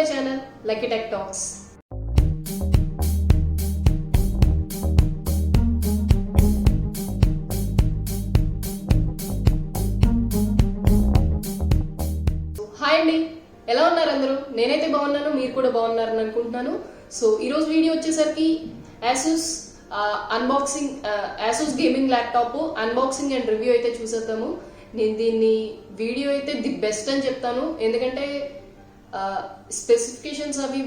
my channel Lucky Tech Talks. Hi అండి, ఎలా ఉన్నారు అందరూ? నేనైతే బాగున్నాను, మీరు కూడా బాగున్నారని అనుకుంటున్నాను. సో ఈరోజు వీడియో వచ్చేసరికి Asus unboxing, Asus gaming laptop unboxing and review అయితే చూసేద్దాము. నేను దీన్ని వీడియో అయితే ది బెస్ట్ అని చెప్తాను, ఎందుకంటే స్పెసిఫికేషన్స్ అవి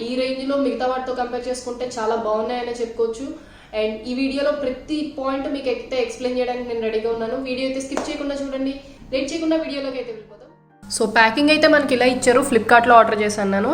ఈ రేంజ్లో మిగతా వాటితో కంపేర్ చేసుకుంటే చాలా బాగున్నాయని చెప్పుకోవచ్చు. అండ్ ఈ వీడియోలో ప్రతి పాయింట్ మీకు అయితే ఎక్స్ప్లెయిన్ చేయడానికి నేను రెడీగా ఉన్నాను. వీడియో అయితే స్కిప్ చేయకుండా చూడండి, లేట్ చేయకుండా వీడియోలోకి అయితే వెళ్ళిపోతాం. సో ప్యాకింగ్ అయితే మనకి ఇలా ఇచ్చారు, ఫ్లిప్కార్ట్లో ఆర్డర్ చేశాను నేను.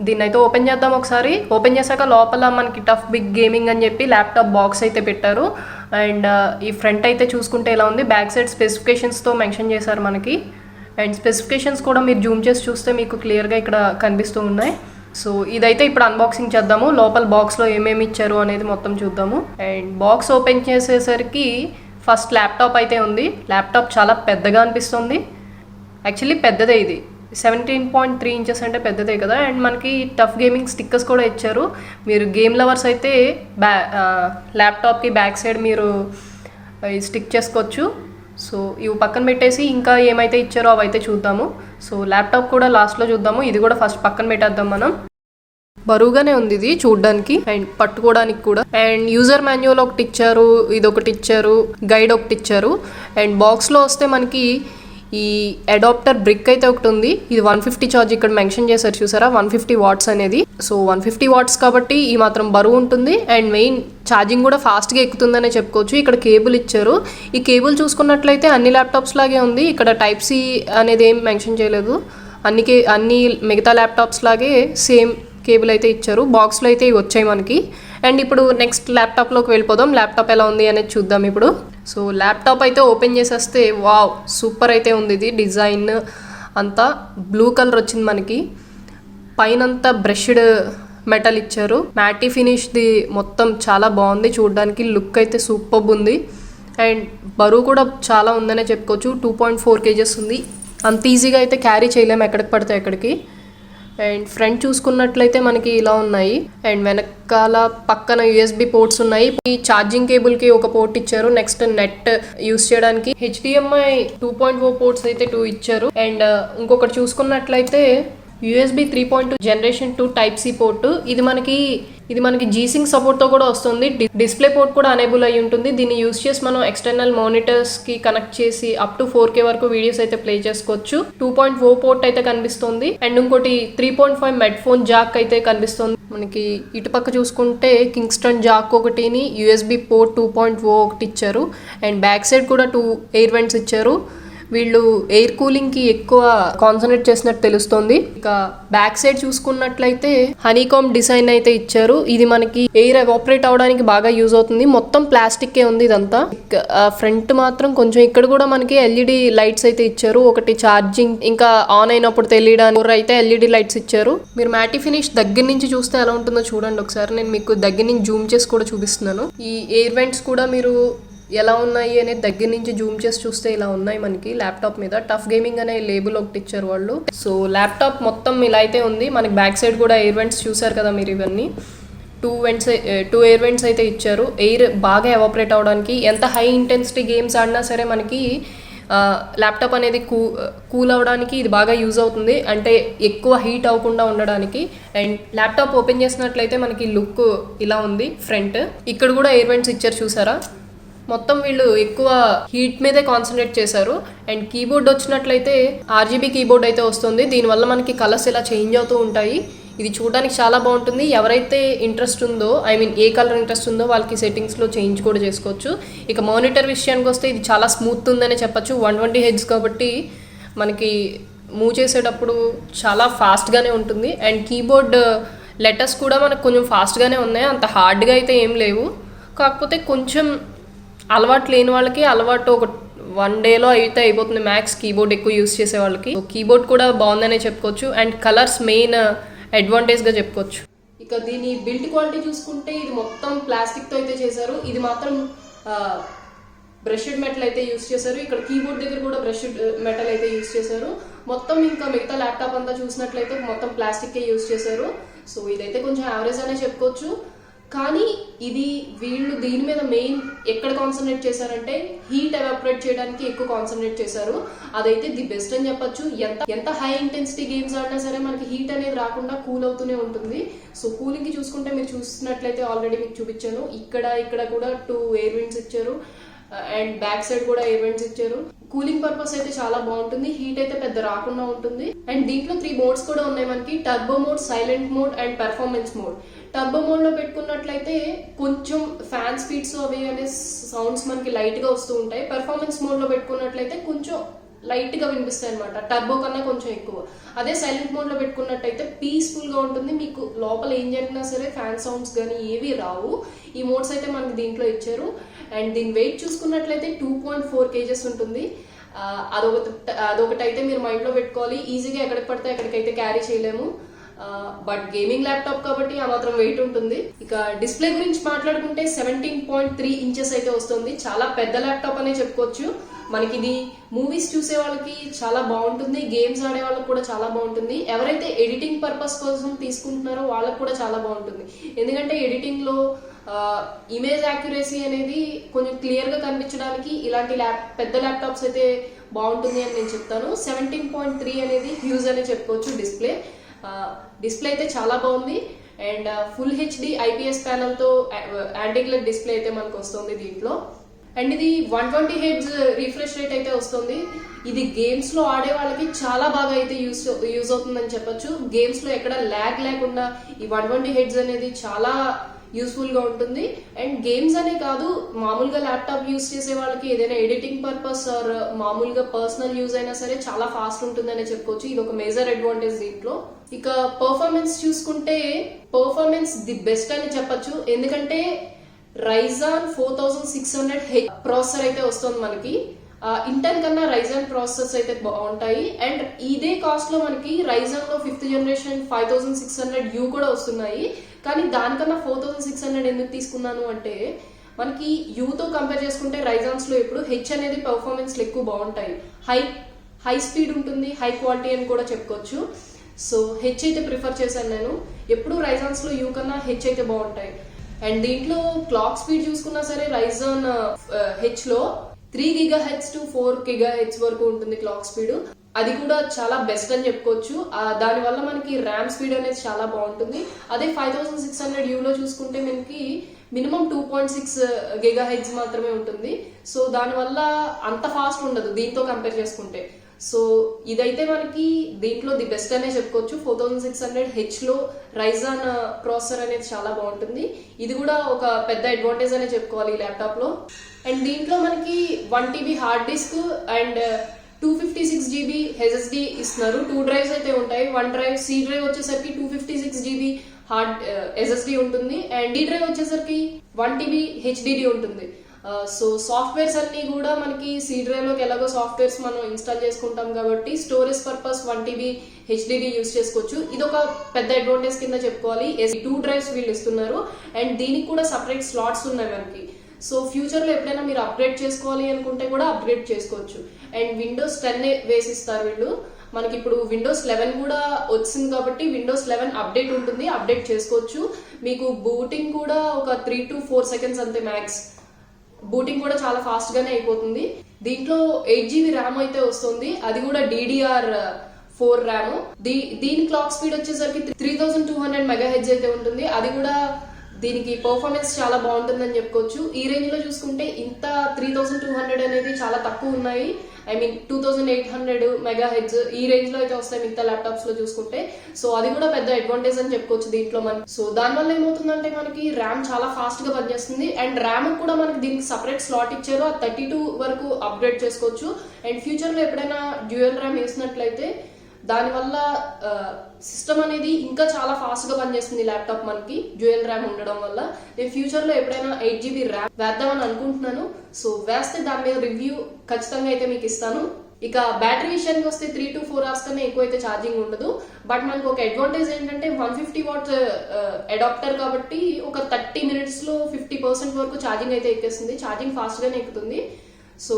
దీన్ని అయితే ఓపెన్ చేద్దాం ఒకసారి. ఓపెన్ చేశాక లోపల మనకి టఫ్ బిగ్ గేమింగ్ అని చెప్పి ల్యాప్టాప్ బాక్స్ అయితే పెట్టారు. అండ్ ఈ ఫ్రంట్ అయితే చూసుకుంటే ఇలా ఉంది, బ్యాక్ సైడ్ స్పెసిఫికేషన్స్తో మెన్షన్ చేశారు మనకి. అండ్ స్పెసిఫికేషన్స్ కూడా మీరు జూమ్ చేసి చూస్తే మీకు క్లియర్గా ఇక్కడ కనిపిస్తూ ఉన్నాయి. సో ఇదైతే ఇప్పుడు అన్బాక్సింగ్ చేద్దాము, లోపల బాక్స్లో ఏమేమి ఇచ్చారు అనేది మొత్తం చూద్దాము. అండ్ బాక్స్ ఓపెన్ చేసేసరికి ఫస్ట్ ల్యాప్టాప్ అయితే ఉంది. ల్యాప్టాప్ చాలా పెద్దగా అనిపిస్తుంది, యాక్చువల్లీ పెద్దదే, ఇది 17.3 ఇంచెస్ అంటే పెద్దదే కదా. అండ్ మనకి టఫ్ గేమింగ్ స్టిక్కర్స్ కూడా ఇచ్చారు. మీరు గేమ్ లవర్స్ అయితే ల్యాప్టాప్కి బ్యాక్ సైడ్ మీరు స్టిక్ చేసుకోవచ్చు. సో ఇవి పక్కన పెట్టేసి ఇంకా ఏమైతే ఇచ్చారో అవైతే చూద్దాము. సో ల్యాప్టాప్ కూడా లాస్ట్లో చూద్దాము, ఇది కూడా ఫస్ట్ పక్కన పెట్టేద్దాం మనం. బరువుగానే ఉంది ఇది చూడడానికి అండ్ పట్టుకోవడానికి కూడా. అండ్ యూజర్ మాన్యువల్ ఒకటి ఇచ్చారు, ఇది ఒకటి ఇచ్చారు, గైడ్ ఒకటి ఇచ్చారు. అండ్ బాక్స్లో వస్తే మనకి ఈ అడాప్టర్ బ్రిక్ అయితే ఒకటి ఉంది. ఇది 150 ఛార్జ్ ఇక్కడ మెన్షన్ చేశారు చూసారా, 150 వాట్స్ అనేది. సో 150 వాట్స్ కాబట్టి ఈ మాత్రం బరువు ఉంటుంది. అండ్ మెయిన్ ఛార్జింగ్ కూడా ఫాస్ట్గా ఎక్కుతుందనే చెప్పుకోవచ్చు. ఇక్కడ కేబుల్ ఇచ్చారు. ఈ కేబుల్ చూసుకున్నట్లయితే అన్ని ల్యాప్టాప్స్ లాగే ఉంది, ఇక్కడ టైప్ సి అనేది ఏం మెన్షన్ చేయలేదు. అన్ని మిగతా ల్యాప్టాప్స్ లాగే సేమ్ కేబుల్ అయితే ఇచ్చారు. బాక్స్లో అయితే ఇవి వచ్చాయి మనకి. అండ్ ఇప్పుడు నెక్స్ట్ ల్యాప్టాప్లోకి వెళ్ళిపోదాం, ల్యాప్టాప్ ఎలా ఉంది అనేది చూద్దాం ఇప్పుడు. సో ల్యాప్టాప్ అయితే ఓపెన్ చేసేస్తే వావ్ సూపర్ అయితే ఉంది. ఇది డిజైన్ అంతా బ్లూ కలర్ వచ్చింది మనకి, పైనంతా బ్రష్డ్ మెటల్ ఇచ్చారు, మ్యాటీ ఫినిష్ది మొత్తం చాలా బాగుంది చూడడానికి, లుక్ అయితే సూపర్ ఉంది. అండ్ బరువు కూడా చాలా ఉందనే చెప్పుకోవచ్చు, 2.4 kgs ఉంది. అంత ఈజీగా అయితే క్యారీ చేయలేము ఎక్కడికి పడితే ఎక్కడికి. అండ్ ఫ్రంట్ చూసుకున్నట్లయితే మనకి ఇలా ఉన్నాయి. అండ్ వెనకాల పక్కన USB పోర్ట్స్ ఉన్నాయి. ఈ ఛార్జింగ్ కేబుల్ కి ఒక పోర్ట్ ఇచ్చారు. నెక్స్ట్ నెట్ యూస్ చేయడానికి HDMI 2.0 పోర్ట్స్ అయితే 2 ఇచ్చారు. అండ్ ఇంకొకటి చూసుకున్నట్లయితే USB 3.2 generation 2 type C port. ఇది మనకి G-Sync సపోర్ట్తో కూడా వస్తుంది. డిస్ప్లే పోర్ట్ కూడా అనేబుల్ అయి ఉంటుంది. దీన్ని యూస్ చేసి మనం ఎక్స్టర్నల్ మానిటర్స్కి కనెక్ట్ చేసి అప్ టు 4K వరకు వీడియోస్ అయితే ప్లే చేసుకోవచ్చు. 2.0 పోర్ట్ అయితే కనిపిస్తుంది. అండ్ ఇంకోటి 3.5 మెడ్ ఫోన్ జాక్ అయితే కనిపిస్తుంది మనకి. ఇటుపక్క చూసుకుంటే కింగ్స్టన్ జాక్ ఒకటిని, USB పోర్ట్ 2.0 ఒకటి ఇచ్చారు. అండ్ బ్యాక్ సైడ్ కూడా 2 ఎయిర్ వెంట్స్ ఇచ్చారు. వీళ్ళు ఎయిర్ కూలింగ్ కి ఎక్కువ కాన్సన్ట్రేట్ చేసినట్టు తెలుస్తుంది. ఇక బ్యాక్ సైడ్ చూసుకున్నట్లయితే హనీకామ్ డిజైన్ అయితే ఇచ్చారు. ఇది మనకి ఎయిర్ ఎవాపరేట్ అవడానికి బాగా యూజ్ అవుతుంది. మొత్తం ప్లాస్టిక్ ఉంది ఇదంతా. ఫ్రంట్ మాత్రం కొంచెం ఇక్కడ కూడా మనకి LED లైట్స్ అయితే ఇచ్చారు. ఒకటి ఛార్జింగ్ ఇంకా ఆన్ అయినప్పుడు తెలియడానికి అయితే LED లైట్స్ ఇచ్చారు. మీరు మ్యాటీ ఫినిష్ దగ్గర నుంచి చూస్తే ఎలా ఉంటుందో చూడండి ఒకసారి. నేను మీకు దగ్గర నుంచి జూమ్ చేసి కూడా చూపిస్తున్నాను. ఈ ఎయిర్ వెంట్స్ కూడా మీరు ఎలా ఉన్నాయి అనేది దగ్గర నుంచి జూమ్ చేసి చూస్తే ఇలా ఉన్నాయి మనకి ల్యాప్టాప్ మీద. టఫ్ గేమింగ్ అనే లేబుల్ ఒకటి ఇచ్చారు వాళ్ళు. సో ల్యాప్టాప్ మొత్తం ఇలా అయితే ఉంది. మనకి బ్యాక్ సైడ్ కూడా ఎయిర్ వెంట్స్ చూసారు కదా మీరు, ఇవన్నీ 2 ఎయిర్ వెంట్స్ అయితే ఇచ్చారు. ఎయిర్ బాగా ఎవాపరేట్ అవడానికి, ఎంత హై ఇంటెన్సిటీ గేమ్స్ ఆడినా సరే మనకి ల్యాప్టాప్ అనేది కూల్ అవడానికి ఇది బాగా యూజ్ అవుతుంది, అంటే ఎక్కువ హీట్ అవ్వకుండా ఉండడానికి. అండ్ ల్యాప్టాప్ ఓపెన్ చేసినట్లయితే మనకి లుక్ ఇలా ఉంది. ఫ్రంట్ ఇక్కడ కూడా ఎయిర్ వెంట్స్ ఇచ్చారు చూసారా. మొత్తం వీళ్ళు ఎక్కువ హీట్ మీదే కాన్సన్ట్రేట్ చేశారు. అండ్ కీబోర్డ్ వచ్చినట్లయితే RGB కీబోర్డ్ అయితే వస్తుంది. దీనివల్ల మనకి కలర్స్ ఇలా చేంజ్ అవుతూ ఉంటాయి. ఇది చూడడానికి చాలా బాగుంటుంది. ఎవరైతే ఇంట్రెస్ట్ ఉందో, ఏ కలర్ ఇంట్రెస్ట్ ఉందో వాళ్ళకి సెట్టింగ్స్లో చేంజ్ కూడా చేసుకోవచ్చు. ఇక మానిటర్ విషయానికి వస్తే ఇది చాలా స్మూత్ ఉందనే చెప్పచ్చు. 120 Hz కాబట్టి మనకి మూవ్ చేసేటప్పుడు చాలా ఫాస్ట్గానే ఉంటుంది. అండ్ కీబోర్డ్ లెటర్స్ కూడా మనకు కొంచెం ఫాస్ట్గానే ఉన్నాయి, అంత హార్డ్గా అయితే ఏం లేవు. కాకపోతే కొంచెం అలవాటు లేని వాళ్ళకి అలవాటు ఒక 1 డేలో అయితే అయిపోతుంది మ్యాక్స్, కీబోర్డ్ ఎక్కువ యూస్ చేసే వాళ్ళకి. కీబోర్డ్ కూడా బాగుందనే చెప్పుకోవచ్చు. అండ్ కలర్స్ మెయిన్ అడ్వాంటేజ్గా చెప్పుకోవచ్చు. ఇక దీని బిల్డ్ క్వాలిటీ చూసుకుంటే ఇది మొత్తం ప్లాస్టిక్తో అయితే చేశారు. ఇది మాత్రం బ్రష్డ్ మెటల్ అయితే యూస్ చేశారు. ఇక్కడ కీబోర్డ్ దగ్గర కూడా బ్రష్డ్ మెటల్ అయితే యూస్ చేశారు. మొత్తం ఇంకా మిగతా ల్యాప్టాప్ అంతా చూసినట్లయితే మొత్తం ప్లాస్టిక్ యూజ్ చేశారు. సో ఇదైతే కొంచెం యావరేజ్ అనే చెప్పుకోవచ్చు. కానీ ఇది వీళ్ళు దీని మీద మెయిన్ ఎక్కడ కాన్సన్ట్రేట్ చేశారంటే హీట్ ఎవాపరేట్ చేయడానికి ఎక్కువ కాన్సన్ట్రేట్ చేశారు. అదైతే ది బెస్ట్ అని చెప్పొచ్చు. ఎంత హై ఇంటెన్సిటీ గేమ్స్ ఆడినా సరే మనకి హీట్ అనేది రాకుండా కూల్ అవుతూనే ఉంటుంది. సో కూలింగ్ కి చూసుకుంటే మీరు చూసినట్లయితే ఆల్రెడీ మీకు చూపించాను, ఇక్కడ కూడా 2 ఎయిర్ విండ్స్ ఇచ్చారు అండ్ బ్యాక్ సైడ్ కూడా ఎయిర్ విండ్స్ ఇచ్చారు. కూలింగ్ పర్పస్ అయితే చాలా బాగుంటుంది, హీట్ అయితే పెద్ద రాకుండా ఉంటుంది. అండ్ దీంట్లో 3 మోడ్స్ కూడా ఉన్నాయి మనకి, turbo mode, silent mode and performance mode. Turbo mode లో పెట్టుకున్నట్లయితే కొంచెం ఫ్యాన్ స్పీడ్స్ అవి అనే సౌండ్స్ మనకి లైట్ గా వస్తూ ఉంటాయి. పెర్ఫార్మెన్స్ మోడ్ లో పెట్టుకున్నట్లయితే కొంచెం లైట్ గా వినిపిస్తాయి అనమాట, టర్బో కన్నా కొంచెం ఎక్కువ. అదే సైలెంట్ మోడ్ లో పెట్టుకున్నట్టయితే పీస్ఫుల్ గా ఉంటుంది, మీకు లోపల ఏం జరిగినా సరే ఫ్యాన్ సౌండ్స్ కానీ ఏవి రావు. ఈ మోడ్స్ అయితే మనకి దీంట్లో ఇచ్చారు. అండ్ దీని వెయిట్ చూసుకున్నట్లయితే 2.4 kgs ఉంటుంది. అదొకటైతే మీరు మైండ్ లో పెట్టుకోవాలి, ఈజీగా ఎక్కడికి పడితే ఎక్కడికైతే క్యారీ చేయలేము. బట్ గేమింగ్ ల్యాప్టాప్ కాబట్టి ఆ మాత్రం వెయిట్ ఉంటుంది. ఇక డిస్ప్లే గురించి మాట్లాడుకుంటే 17.3 ఇంచెస్ అయితే వస్తుంది, చాలా పెద్ద ల్యాప్టాప్ అనే చెప్పుకోవచ్చు. మనకి ఇది మూవీస్ చూసే వాళ్ళకి చాలా బాగుంటుంది, గేమ్స్ ఆడే వాళ్ళకి కూడా చాలా బాగుంటుంది. ఎవరైతే ఎడిటింగ్ పర్పస్ కోసం తీసుకుంటున్నారో వాళ్ళకి కూడా చాలా బాగుంటుంది. ఎందుకంటే ఎడిటింగ్ లో ఇమేజ్ యాక్యురసీ అనేది కొంచెం క్లియర్ గా కనిపించడానికి ఇలాంటి పెద్ద ల్యాప్టాప్స్ అయితే బాగుంటుంది అని నేను చెప్తాను. 17.3 అనేది హ్యూజ్ అనే చెప్పుకోవచ్చు. డిస్ప్లే అయితే చాలా బాగుంది and full HD IPS panel తో యాంటీ గ్లేర్ డిస్ప్లే అయితే మనకు వస్తుంది దీంట్లో. అండ్ ఇది 120 Hz రిఫ్రెష్ రేట్ అయితే వస్తుంది. ఇది గేమ్స్ లో ఆడే వాళ్ళకి చాలా బాగా అయితే యూజ్ అవుతుందని చెప్పొచ్చు. గేమ్స్ లో ఎక్కడ ల్యాగ్ లేకుండా ఈ 120 Hz అనేది చాలా యూస్ఫుల్ గా ఉంటుంది. అండ్ గేమ్స్ అనే కాదు, మామూలుగా ల్యాప్టాప్ యూజ్ చేసే వాళ్ళకి ఏదైనా ఎడిటింగ్ పర్పస్ ఆర్ మామూలుగా పర్సనల్ యూజ్ అయినా సరే చాలా ఫాస్ట్ ఉంటుందనే చెప్పుకోవచ్చు. ఇది ఒక మేజర్ అడ్వాంటేజ్ దీంట్లో. ఇక పర్ఫార్మెన్స్ చూసుకుంటే పర్ఫార్మెన్స్ ది బెస్ట్ అని చెప్పొచ్చు. ఎందుకంటే Ryzen 4600H ప్రాసెసర్ అయితే వస్తుంది మనకి. ఇంటెల్ కన్నా Ryzen ప్రాసెసర్స్ అయితే బాగుంటాయి. అండ్ ఇదే కాస్ట్ లో మనకి Ryzen లో 5th జనరేషన్ 5600U కూడా వస్తున్నాయి. కానీ దానికన్నా 4600 ఎందుకు తీసుకున్నాను అంటే మనకి యూతో కంపేర్ చేసుకుంటే Ryzens లో ఎప్పుడు హెచ్ అనేది పర్ఫార్మెన్స్ ఎక్కువ బాగుంటాయి, హై స్పీడ్ ఉంటుంది, హై క్వాలిటీ అని కూడా చెప్పుకోవచ్చు. సో హెచ్ అయితే ప్రిఫర్ చేశాను నేను. ఎప్పుడు Ryzens లో యూ కన్నా హెచ్ అయితే బాగుంటాయి. అండ్ దీంట్లో క్లాక్ స్పీడ్ చూసుకున్నా సరే Ryzen హెచ్ లో 3 GHz to 4 GHz వరకు ఉంటుంది క్లాక్ స్పీడ్. అది కూడా చాలా బెస్ట్ అని చెప్పుకోవచ్చు. దాని వల్ల మనకి ర్యామ్ స్పీడ్ అనేది చాలా బాగుంటుంది. అదే 5600U లో చూసుకుంటే మనకి మినిమం 2.6 GHz మాత్రమే ఉంటుంది. సో దానివల్ల అంత ఫాస్ట్ ఉండదు దీంతో కంపేర్ చేసుకుంటే. సో ఇదైతే మనకి దీంట్లో ది బెస్ట్ అనే చెప్పుకోవచ్చు. 4600H లో Ryzen ప్రాసెసర్ అనేది చాలా బాగుంటుంది. ఇది కూడా ఒక పెద్ద అడ్వాంటేజ్ అనే చెప్పుకోవాలి ఈ ల్యాప్టాప్ లో. అండ్ దీంట్లో మనకి 1 TB hard disk and 256 GB SSD ఇస్తున్నారు. 2 డ్రైవ్స్ అయితే ఉంటాయి. 1 డ్రైవ్ సి డ్రైవ్ వచ్చేసరికి 256 GB హార్డ్ SSD ఉంటుంది అండ్ డి డ్రైవ్ వచ్చేసరికి 1 TB HDD ఉంటుంది. సో సాఫ్ట్వేర్స్ అన్ని కూడా మనకి సి డ్రైవ్ లోకి ఎలాగో సాఫ్ట్వేర్స్ మనం ఇన్స్టాల్ చేసుకుంటాం కాబట్టి storage purpose 1 TB HDD use చేసుకోవచ్చు. ఇది ఒక పెద్ద అడ్వాంటేజ్ కింద చెప్పుకోవాలి. 2 డ్రైవ్స్ వీళ్ళు ఇస్తున్నారు అండ్ దీనికి కూడా సపరేట్ స్లాట్స్ ఉన్నాయి మనకి. సో ఫ్యూచర్ లో ఎప్పుడైనా మీరు అప్గ్రేడ్ చేసుకోవాలి అనుకుంటే కూడా అప్గ్రేడ్ చేసుకోవచ్చు. అండ్ విండోస్ 10 వేసిస్తారు వీళ్ళు. మనకి ఇప్పుడు విండోస్ 11 కూడా వచ్చింది కాబట్టి విండోస్ 11 అప్డేట్ ఉంటుంది, అప్డేట్ చేసుకోవచ్చు. మీకు బూటింగ్ కూడా ఒక 3 to 4 seconds అంతే మ్యాక్స్. బూటింగ్ కూడా చాలా ఫాస్ట్ గానే అయిపోతుంది. దీంట్లో 8 GB ర్యామ్ అయితే వస్తుంది, అది కూడా DDR4 ర్యామ్. దీని క్లాక్ స్పీడ్ వచ్చేసరికి 3200 MHz అయితే ఉంటుంది. అది కూడా దీనికి పర్ఫార్మెన్స్ చాలా బాగుంటుందని చెప్పుకోవచ్చు. ఈ రేంజ్ లో చూసుకుంటే ఇంత 3200 అనేది చాలా తక్కువ ఉన్నాయి. ఐ మీన్ 2800 MHz ఈ రేంజ్ లో అయితే వస్తాయి మిగతా ల్యాప్టాప్స్ లో చూసుకుంటే. సో అది కూడా పెద్ద అడ్వాంటేజ్ అని చెప్పుకోవచ్చు దీంట్లో మనకి. సో దానివల్ల ఏమవుతుందంటే మనకి ర్యామ్ చాలా ఫాస్ట్ గా పనిచేస్తుంది అండ్ ర్యామ్ కూడా మనకి దీనికి సపరేట్ స్లాట్ ఇచ్చారు. ఆ 32 వరకు అప్గ్రేడ్ చేసుకోవచ్చు. అండ్ ఫ్యూచర్ లో ఎప్పుడైనా డ్యూయల్ ర్యామ్ వేసినట్లయితే దానివల్ల సిస్టమ్ అనేది ఇంకా చాలా ఫాస్ట్ గా పనిచేస్తుంది ల్యాప్టాప్ మనకి డ్యూయల్ ర్యామ్ ఉండడం వల్ల. నేను ఫ్యూచర్ లో ఎప్పుడైనా 8 GB ర్యామ్ వేద్దామని అనుకుంటున్నాను. సో వేస్తే దాని మీద రివ్యూ ఖచ్చితంగా అయితే మీకు ఇస్తాను. ఇక బ్యాటరీ విషయానికి వస్తే 3 to 4 hours కన్నా ఎక్కువ అయితే ఛార్జింగ్ ఉండదు. బట్ మనకు ఒక అడ్వాంటేజ్ ఏంటంటే 150 watt అడాప్టర్ కాబట్టి ఒక 30 minutes లో 50% వరకు ఛార్జింగ్ అయితే ఎక్కేస్తుంది. ఛార్జింగ్ ఫాస్ట్ గానే ఎక్కుతుంది. సో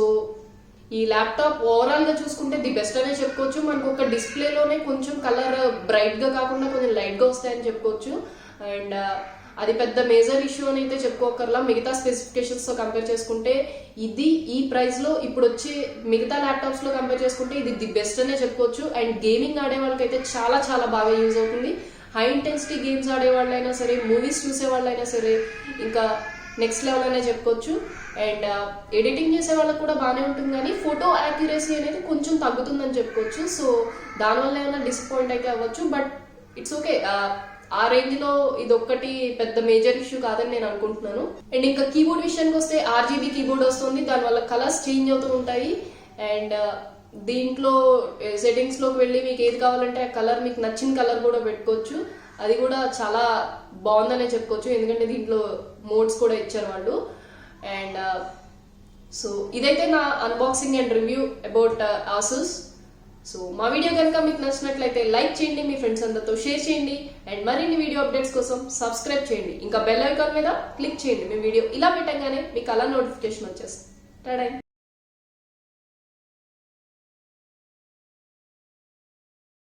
ఈ ల్యాప్టాప్ ఓవరాల్ గా చూసుకుంటే ది బెస్ట్ అనే చెప్పుకోవచ్చు. మనకు ఒక డిస్ప్లేలోనే కొంచెం కలర్ బ్రైట్ గా కాకుండా కొంచెం లైట్ గా వస్తాయని చెప్పుకోవచ్చు. అండ్ అది పెద్ద మేజర్ ఇష్యూ అని అయితే చెప్పుకోకర్లా. మిగతా స్పెసిఫికేషన్స్ తో కంపేర్ చేసుకుంటే ఇది ఈ ప్రైస్ లో ఇప్పుడు వచ్చే మిగతా ల్యాప్టాప్స్ లో కంపేర్ చేసుకుంటే ఇది ది బెస్ట్ అనే చెప్పుకోవచ్చు. అండ్ గేమింగ్ ఆడే వాళ్ళకైతే చాలా చాలా బాగా యూజ్ అవుతుంది. హై ఇంటెన్సిటీ గేమ్స్ ఆడే వాళ్ళైనా సరే, మూవీస్ చూసే వాళ్ళైనా సరే, ఇంకా నెక్స్ట్ లెవెల్ అనే చెప్పుకోవచ్చు. అండ్ ఎడిటింగ్ చేసే వాళ్ళకి కూడా బాగానే ఉంటుంది, కానీ ఫోటో యాక్యురసీ అనేది కొంచెం తగ్గుతుందని చెప్పుకోవచ్చు. సో దానివల్ల ఏమైనా డిసప్పాయింట్ అయితే అవ్వచ్చు, బట్ ఇట్స్ ఓకే. ఆ రేంజ్ లో ఇది ఒక్కటి పెద్ద మేజర్ ఇష్యూ కాదని నేను అనుకుంటున్నాను. అండ్ ఇంకా కీబోర్డ్ విషయానికి వస్తే RGB కీబోర్డ్ వస్తుంది, దానివల్ల కలర్స్ చేంజ్ అవుతూ ఉంటాయి. అండ్ దీంట్లో సెట్టింగ్స్ లోకి వెళ్ళి మీకు ఏది కావాలంటే ఆ కలర్, మీకు నచ్చిన కలర్ కూడా పెట్టుకోవచ్చు. అది కూడా చాలా బాగుందనే చెప్పుకోవచ్చు, ఎందుకంటే దీంట్లో మోడ్స్ కూడా ఇచ్చారు వాళ్ళు. అండ్ సో ఇదైతే నా unboxing and review about Asus. So మా వీడియో కనుక మీకు నచ్చినట్లయితే లైక్ చేయండి, మీ ఫ్రెండ్స్ అందరితో షేర్ చేయండి. అండ్ మరిన్ని వీడియో అప్డేట్స్ కోసం సబ్స్క్రైబ్ చేయండి, ఇంకా బెల్ ఐకాన్ మీద క్లిక్ చేయండి. మీ వీడియో ఇలా పెట్టగానే మీకు అలా నోటిఫికేషన్ వచ్చేస్తుంది. టాడా.